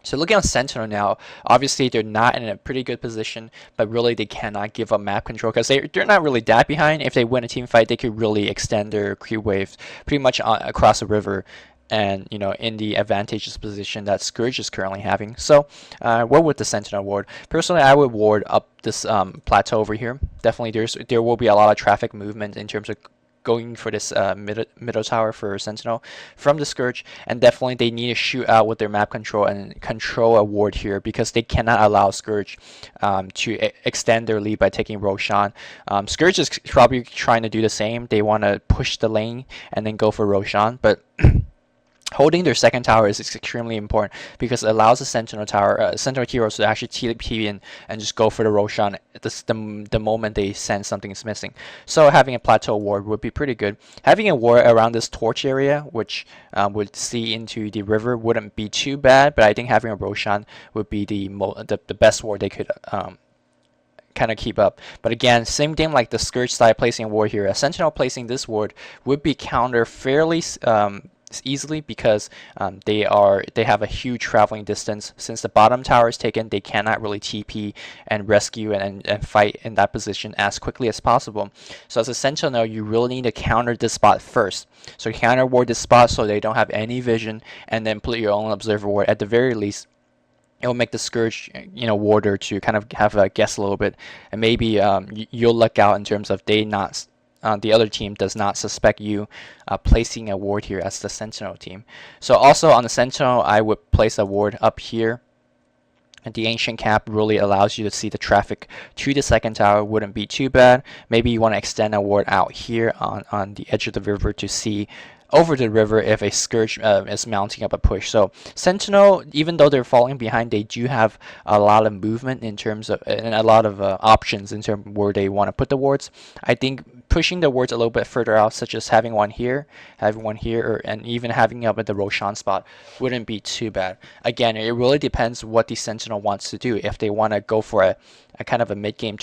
So looking at Sentinel now, obviously they're not in a pretty good position, but really they cannot give up map control because they're not really that behind. If they win a team fight, they could really extend their creep waves pretty much across the river, and in the advantageous position that Scourge is currently having. So what would the Sentinel ward? Personally, I would ward up this plateau over here. Definitely there will be a lot of traffic movement in terms of going for this middle tower for Sentinel from the Scourge, and definitely they need to shoot out with their map control and control a ward here because they cannot allow Scourge to extend their lead by taking Roshan. Scourge is probably trying to do the same. They want to push the lane and then go for Roshan, but holding their second tower is extremely important because it allows the Sentinel heroes to actually TP in and just go for the Roshan the moment they sense something is missing. So having a plateau ward would be pretty good. Having a ward around this torch area, which would see into the river, wouldn't be too bad, but I think having a Roshan would be the best ward they could kind of keep up. But again, same thing like the Scourge side placing a ward here. A Sentinel placing this ward would be countered fairly easily because they have a huge traveling distance. Since the bottom tower is taken, they cannot really TP and rescue and fight in that position as quickly as possible. So as a Sentinel, you really need to counter this spot first. So counter ward this spot so they don't have any vision, and then put your own observer ward. At the very least, it will make the Scourge, warder to kind of have a guess a little bit, and maybe you'll luck out in terms of the other team does not suspect you placing a ward here as the Sentinel team. So also on the Sentinel, I would place a ward up here. And the Ancient Cap really allows you to see the traffic to the second tower. Wouldn't be too bad. Maybe you want to extend a ward out here on the edge of the river to see over the river if a Scourge is mounting up a push. So Sentinel, even though they're falling behind, they do have a lot of movement in terms of, and a lot of options in terms of where they want to put the wards. I think pushing the wards a little bit further out, such as having one here, and even having up at the Roshan spot, wouldn't be too bad. Again, it really depends what the Sentinel wants to do. If they want to go for a kind of a mid-game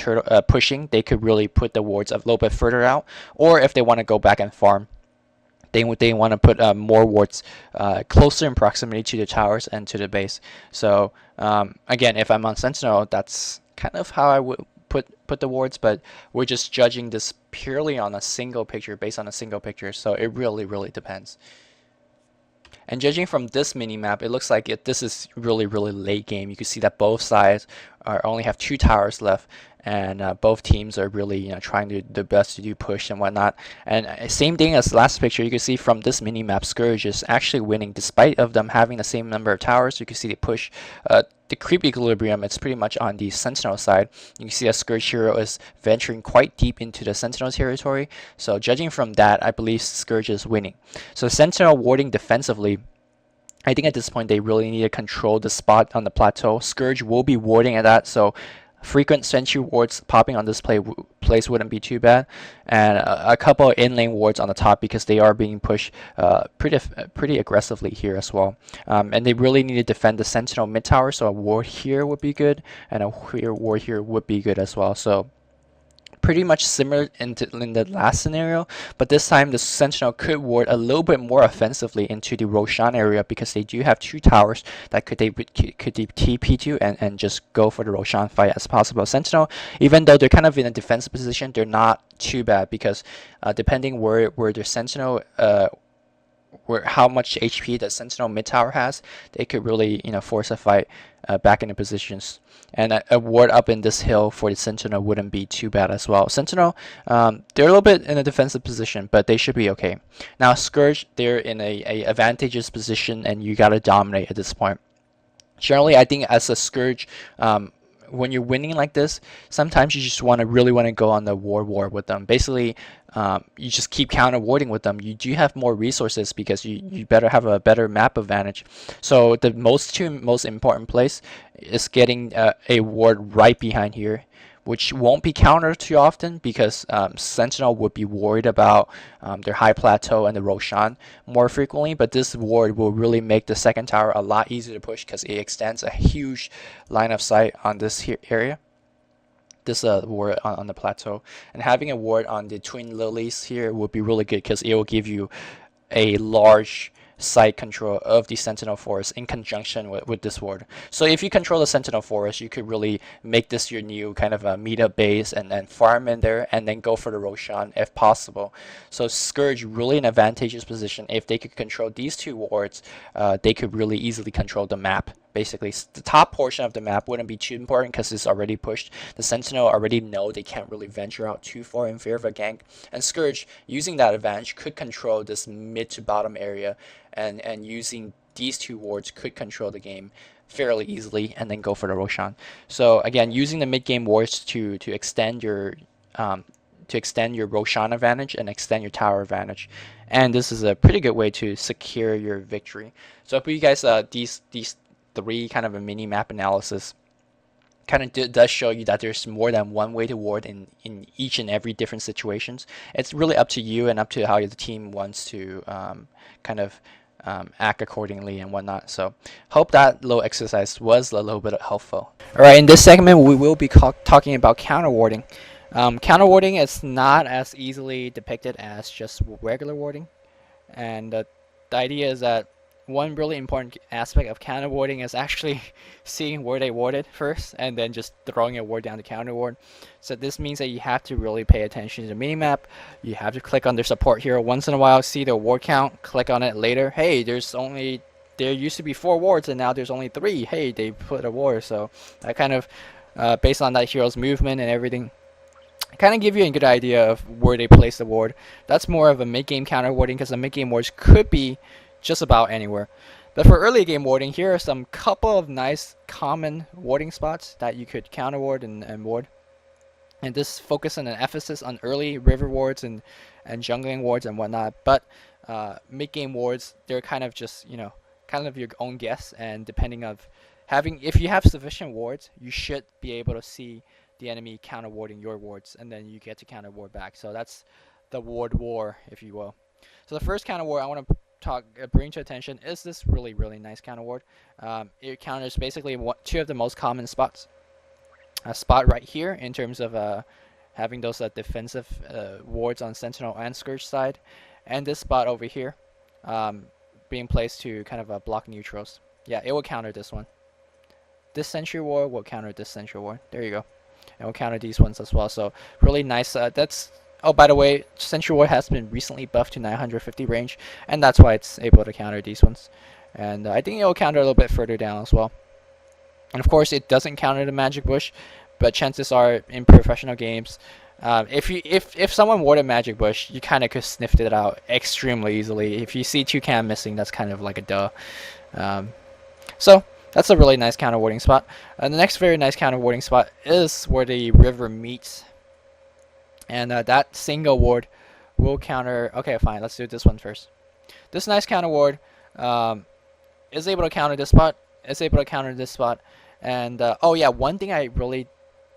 pushing, they could really put the wards a little bit further out, or if they want to go back and farm, they want to put more wards closer in proximity to the towers and to the base. So again, if I'm on Sentinel, that's kind of how I would put the wards, but we're just judging this purely on a single picture, based on a single picture, so it really depends. And judging from this mini map, it looks like this is really late game. You can see that both sides only have 2 towers left, and both teams are really trying to do their best to do push and whatnot. And same thing as the last picture, you can see from this mini map, Scourge is actually winning despite of them having the same number of towers. You can see they push the creep equilibrium. It's pretty much on the Sentinel side. You can see that Scourge hero is venturing quite deep into the Sentinel territory. So judging from that, I believe Scourge is winning. So Sentinel warding defensively, I think at this point they really need to control the spot on the plateau. Scourge will be warding at that, so frequent sentry wards popping on this place wouldn't be too bad, and a couple of in-lane wards on the top because they are being pushed pretty aggressively here as well. And they really need to defend the Sentinel mid tower, so a ward here would be good, and a ward here would be good as well. So pretty much similar in the last scenario, but this time the Sentinel could ward a little bit more offensively into the Roshan area because they do have 2 towers that could TP to and just go for the Roshan fight as possible. Sentinel, even though they're kind of in a defensive position, they're not too bad because depending where their Sentinel how much HP the Sentinel mid tower has, they could really force a fight back into positions. And a ward up in this hill for the Sentinel wouldn't be too bad as well. Sentinel, they're a little bit in a defensive position, but they should be okay. Now Scourge, they're in a advantageous position, and you gotta dominate at this point. Generally, I think as a Scourge, when you're winning like this, sometimes you just really want to go on the war with them. Basically, you just keep counter warding with them. You do have more resources because you better have a better map advantage. So the most important place is getting a ward right behind here, which won't be countered too often because Sentinel would be worried about their high plateau and the Roshan more frequently, but this ward will really make the second tower a lot easier to push because it extends a huge line of sight on this area. This ward on the plateau, and having a ward on the Twin Lilies here would be really good because it will give you a large site control of the Sentinel Forest in conjunction with this ward. So if you control the Sentinel Forest, you could really make this your new kind of a meetup base and then farm in there and then go for the Roshan if possible. So Scourge really an advantageous position. If they could control these two wards, they could really easily control the map. Basically, the top portion of the map wouldn't be too important because it's already pushed. The Sentinel already know they can't really venture out too far in fear of a gank. And Scourge, using that advantage, could control this mid to bottom area, and using these two wards could control the game fairly easily and then go for the Roshan. So again, using the mid game wards to extend your Roshan advantage and extend your tower advantage. And this is a pretty good way to secure your victory. So I put you guys these three kind of a mini map analysis kind of does show you that there's more than one way to ward in each and every different situations. It's really up to you and up to how the team wants to kind of act accordingly and whatnot. So hope that little exercise was a little bit helpful. Alright, in this segment we will be talking about counter warding. Counter warding is not as easily depicted as just regular warding, and the idea is that one really important aspect of counter warding is actually seeing where they warded first and then just throwing a ward down to counter ward. So this means that you have to really pay attention to the minimap. You have to click on their support hero once in a while, see the ward count, click on it later. Hey, there used to be 4 wards and now there's only 3. Hey, they put a ward. So that kind of based on that hero's movement and everything, kind of give you a good idea of where they place the ward. That's more of a mid-game counter warding because the mid-game wards could be just about anywhere. But for early game warding, here are some couple of nice common warding spots that you could counter ward and ward. And this focus on an emphasis on early river wards and jungling wards and whatnot. But mid game wards, they're kind of just, you know, kind of your own guess. And depending of if you have sufficient wards, you should be able to see the enemy counter warding your wards, and then you get to counter ward back. So that's the ward war, if you will. So the first counter ward I want to bring to attention is this really nice counter ward. It counters basically 2 of the most common spots. A spot right here in terms of having those defensive wards on Sentinel and Scourge side, and this spot over here being placed to kind of block neutrals. Yeah, it will counter this one. This Sentry Ward will counter this Sentry Ward. There you go. It will counter these ones as well. So really nice. Oh, by the way, Sentry Ward has been recently buffed to 950 range, and that's why it's able to counter these ones. And I think it will counter a little bit further down as well. And of course, it doesn't counter the Magic Bush, but chances are in professional games, if someone warded Magic Bush, you kind of could sniff it out extremely easily. If you see Toucan missing, that's kind of like a duh. So that's a really nice counter warding spot. The next very nice counter warding spot is where the river meets. And that single ward will counter. Okay, fine. Let's do this one first. This nice counter ward is able to counter this spot. It's able to counter this spot. And oh yeah, one thing I really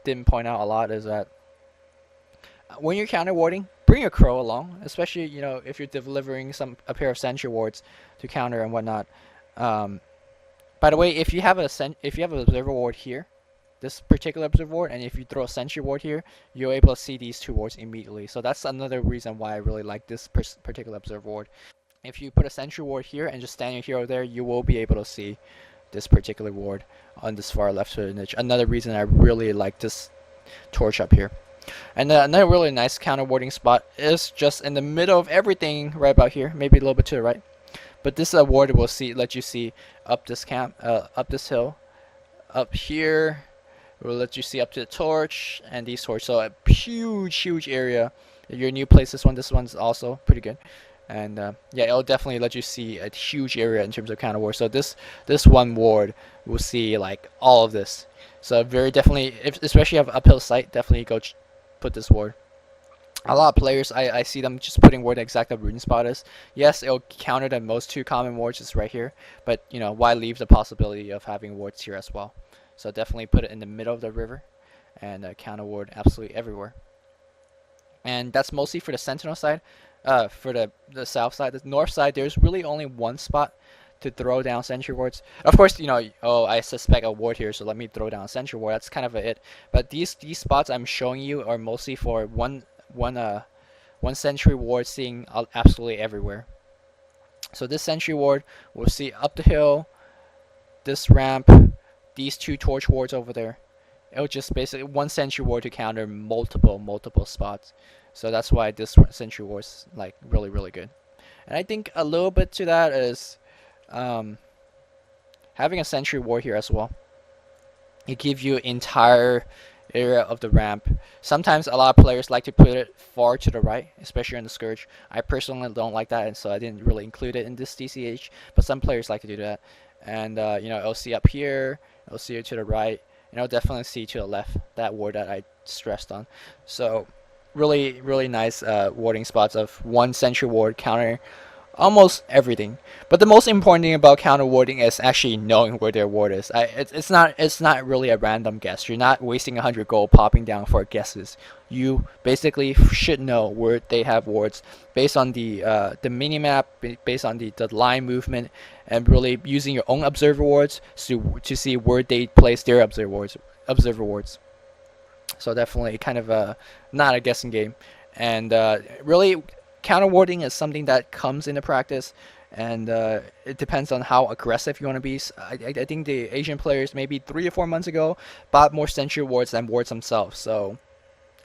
didn't point out a lot is that when you're counter warding, bring your crow along, especially if you're delivering a pair of sentry wards to counter and whatnot. By the way, if you have an observer ward here, this particular observer ward, and if you throw a sentry ward here, you're able to see these 2 wards immediately. So that's another reason why I really like this particular observer ward. If you put a sentry ward here and just stand your hero there, you will be able to see this particular ward on this far left side niche. Another reason I really like this torch up here. And another really nice counter warding spot is just in the middle of everything, right about here, maybe a little bit to the right. But this ward will let you see up this up this hill, up here. It will let you see up to the torch and these torches. So a huge area. If you're new, place this one. This one's also pretty good. And yeah, it'll definitely let you see a huge area in terms of counter ward. So this one ward will see like all of this. So very definitely, especially if you have uphill sight, definitely go put this ward. A lot of players, I see them just putting where the exact rune spot is. Yes, it'll counter the most 2 common wards just right here. But why leave the possibility of having wards here as well? So definitely put it in the middle of the river and counter ward absolutely everywhere. And that's mostly for the Sentinel side. For the south side, the north side, there's really only one spot to throw down sentry wards. Of course, oh, I suspect a ward here, so let me throw down a sentry ward. That's kind of it. But these spots I'm showing you are mostly for one sentry ward seeing absolutely everywhere. So this sentry ward, we'll see up the hill, this ramp, these 2 torch wards over there. It'll just basically one sentry ward to counter multiple spots. So that's why this sentry ward is like really good. And I think a little bit to that is having a sentry ward here as well. It gives you entire area of the ramp. Sometimes a lot of players like to put it far to the right, especially in the Scourge. I personally don't like that, and so I didn't really include it in this DCDH, but some players like to do that. And you know, it'll see up here, it'll see it to the right, and it'll definitely see to the left, that ward that I stressed on. So really nice warding spots of one sentry ward counter almost everything. But the most important thing about counter warding is actually knowing where their ward is. It's not really a random guess. You're not wasting 100 gold popping down for guesses. You basically should know where they have wards based on the minimap, based on the line movement, and really using your own observer wards to see where they place their observer wards. So definitely kind of not a guessing game, and really counter warding is something that comes into practice, and it depends on how aggressive you want to be. I think the Asian players maybe 3 or 4 months ago bought more sentry wards than wards themselves, so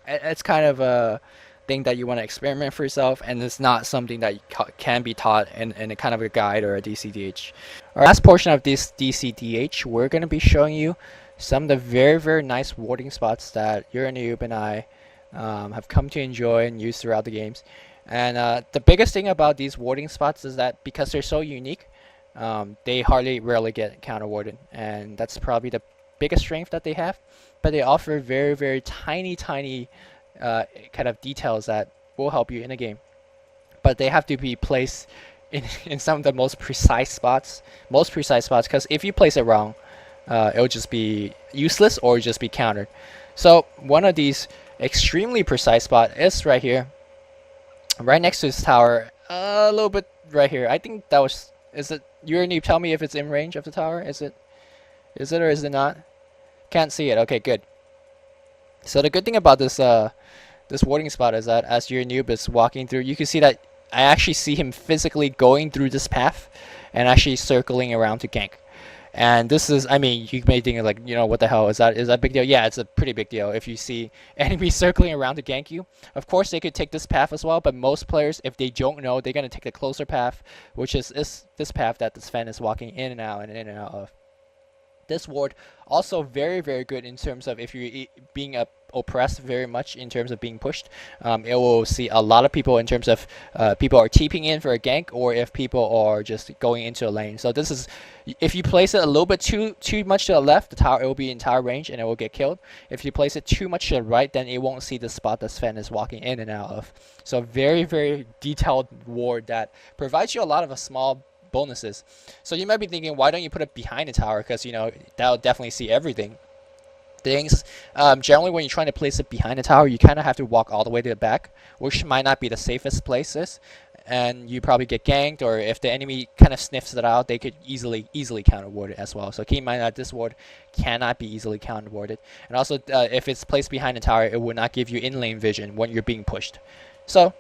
it's kind of a thing that you want to experiment for yourself, and it's not something that can be taught in a kind of a guide or a DCDH. Our last portion of this DCDH, we're going to be showing you some of the very nice warding spots that Euronoob and I have come to enjoy and use throughout the games. And the biggest thing about these warding spots is that because they're so unique, they rarely get counter warded, and that's probably the biggest strength that they have. But they offer very tiny kind of details that will help you in a game. But they have to be placed in some of the most precise spots, because if you place it wrong, it'll just be useless or just be countered. So one of these extremely precise spot is right here, right next to this tower, a little bit right here. I think that was, is it, Euronoob, tell me if it's in range of the tower. Is it or is it not? Can't see it. Okay, good. So the good thing about this this warding spot is that as Euronoob is walking through, you can see that I actually see him physically going through this path and actually circling around to gank. And this is, I mean, you may think like, you know, what the hell is that a big deal? Yeah, it's a pretty big deal if you see enemies circling around to gank you. Of course, they could take this path as well, but most players, if they don't know, they're going to take the closer path, which is this path that this fan is walking in and out of. This ward also very good in terms of if you're being oppressed very much in terms of being pushed. It will see a lot of people in terms of people are TPing in for a gank, or if people are just going into a lane. So this is, if you place it a little bit too much to the left, the tower, it will be in tower range and it will get killed. If you place it too much to the right, then it won't see the spot that Sven is walking in and out of. So very detailed ward that provides you a lot of small bonuses. So you might be thinking, why don't you put it behind the tower? Because, you know, that'll definitely see everything. Things generally when you're trying to place it behind the tower, you kind of have to walk all the way to the back, which might not be the safest places, and you probably get ganked, or if the enemy kind of sniffs it out, they could easily counter ward it as well. So keep in mind that this ward cannot be easily counter warded, and also if it's placed behind the tower, it will not give you in lane vision when you're being pushed. So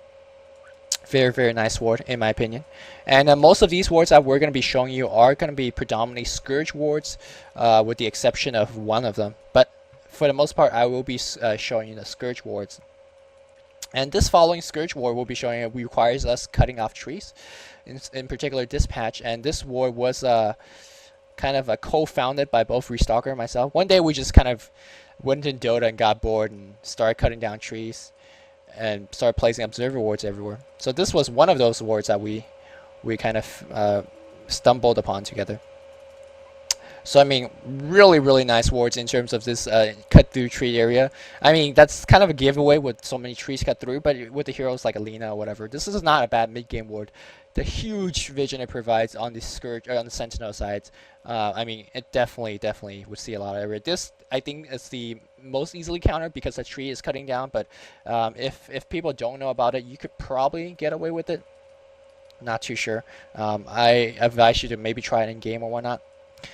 very nice ward in my opinion. And most of these wards that we're going to be showing you are going to be predominantly Scourge wards, with the exception of one of them, but for the most part I will be showing you the Scourge wards. And this following Scourge ward will be showing you requires us cutting off trees, in particular this patch. And this ward was kind of co-founded by both Restalker and myself. One day we just kind of went into Dota and got bored and started cutting down trees and start placing observer wards everywhere. So this was one of those wards that we kind of stumbled upon together. So I mean, really nice wards in terms of this cut through tree area. I mean, that's kind of a giveaway with so many trees cut through, but with the heroes like Alina or whatever, this is not a bad mid game ward. The huge vision it provides on the Scourge or on the Sentinel sides, I mean, it definitely would see a lot of area. This, I think, is the most easily countered because the tree is cutting down. But if people don't know about it, you could probably get away with it. Not too sure. I advise you to maybe try it in game or whatnot.